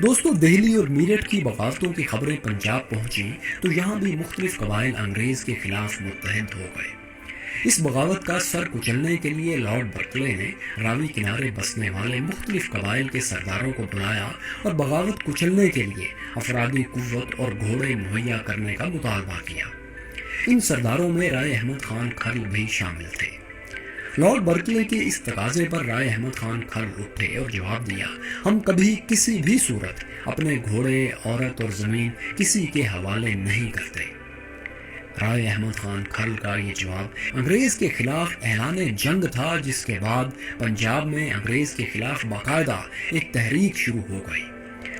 دوستو، دہلی اور میرٹھ کی بغاوتوں کی خبریں پنجاب پہنچیں تو یہاں بھی مختلف قبائل انگریز کے خلاف متحد ہو گئے۔ اس بغاوت کا سر کچلنے کے لیے لارڈ برکلے نے راوی کنارے بسنے والے مختلف قبائل کے سرداروں کو بلایا اور بغاوت کچلنے کے لیے افرادی قوت اور گھوڑے مہیا کرنے کا مطالبہ کیا۔ ان سرداروں میں رائے احمد خان کھرل بھی شامل تھے۔ لارڈ برکلے کے اس تقاضے پر رائے احمد خان کھرل اٹھے اور جواب دیا، ہم کبھی کسی بھی صورت اپنے گھوڑے، عورت اور زمین کسی کے حوالے نہیں کرتے۔ رائے احمد خان کھرل کا یہ جواب انگریز کے خلاف اعلان جنگ تھا، جس کے بعد پنجاب میں انگریز کے خلاف باقاعدہ ایک تحریک شروع ہو گئی۔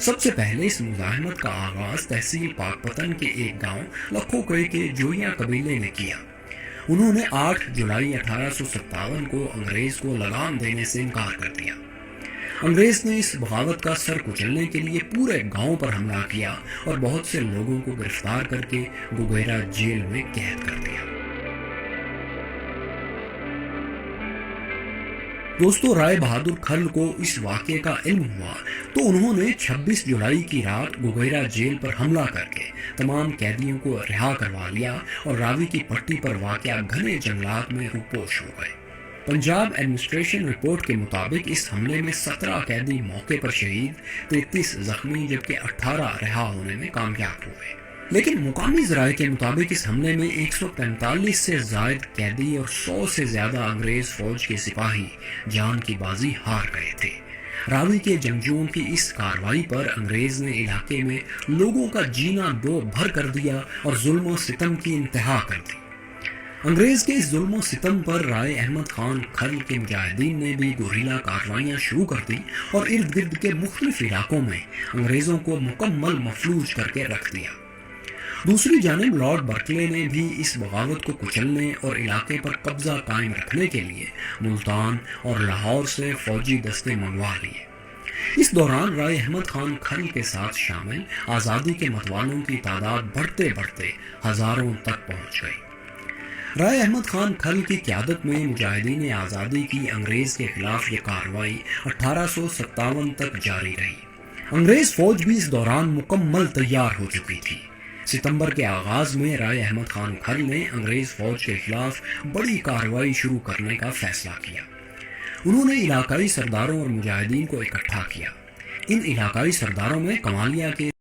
سب سے پہلے اس مزاحمت کا آغاز تحصیل پاک پتن کے ایک گاؤں لکھوکوئی کے جوئیاں قبیلے نے کیا۔ انہوں نے 8 جولائی 1857 کو انگریز کو لگام دینے سے انکار کر دیا۔ انگریز نے اس بغاوت کا سر کچلنے کے لیے پورے گاؤں پر حملہ کیا اور بہت سے لوگوں کو گرفتار کر کے گوگیرا جیل میں قید کر دیا۔ دوستو، رائے بہادر کھرل کو اس واقعے کا علم ہوا تو انہوں نے 26 جولائی کی رات گوگیرا جیل پر حملہ کر کے تمام قیدیوں کو رہا کروا لیا اور راوی کی پٹی پر واقع گھنے جنگلات میں روپوش ہو گئے۔ پنجاب ایڈمنسٹریشن رپورٹ کے مطابق اس حملے میں 17 قیدی موقع پر شہید، 33 زخمی جبکہ 18 رہا ہونے میں کامیاب ہوئے۔ لیکن مقامی ذرائع کے مطابق اس حملے میں 145 سے زائد قیدی اور 100 سے زیادہ انگریز فوج کے سپاہی جان کی بازی ہار گئے تھے۔ راوی کے جنگجوؤں کی اس کارروائی پر انگریز نے علاقے میں لوگوں کا جینا دو بھر کر دیا اور ظلم و ستم کی انتہا کر دی۔ انگریز کے اس ظلم و ستم پر رائے احمد خان کھرل کے مجاہدین نے بھی گوریلا کارروائیاں شروع کر دی اور ارد گرد کے مختلف علاقوں میں انگریزوں کو مکمل مفلوج کر کے رکھ دیا۔ دوسری جانب لارڈ برکلے نے بھی اس بغاوت کو کچلنے اور علاقے پر قبضہ قائم رکھنے کے لیے ملتان اور لاہور سے فوجی دستے منگوا لیے۔ اس دوران رائے احمد خان کھرل کے ساتھ شامل آزادی کے متوالوں کی تعداد بڑھتے بڑھتے ہزاروں تک پہنچ گئی۔ رائے احمد خان کھرل کی قیادت میں مجاہدین آزادی کی انگریز کے خلاف یہ کارروائی 1857 تک جاری رہی۔ انگریز فوج بھی اس دوران مکمل تیار ہو چکی تھی۔ ستمبر کے آغاز میں رائے احمد خان کھرل نے انگریز فوج کے خلاف بڑی کارروائی شروع کرنے کا فیصلہ کیا۔ انہوں نے علاقائی سرداروں اور مجاہدین کو اکٹھا کیا۔ ان علاقائی سرداروں میں کمالیہ کے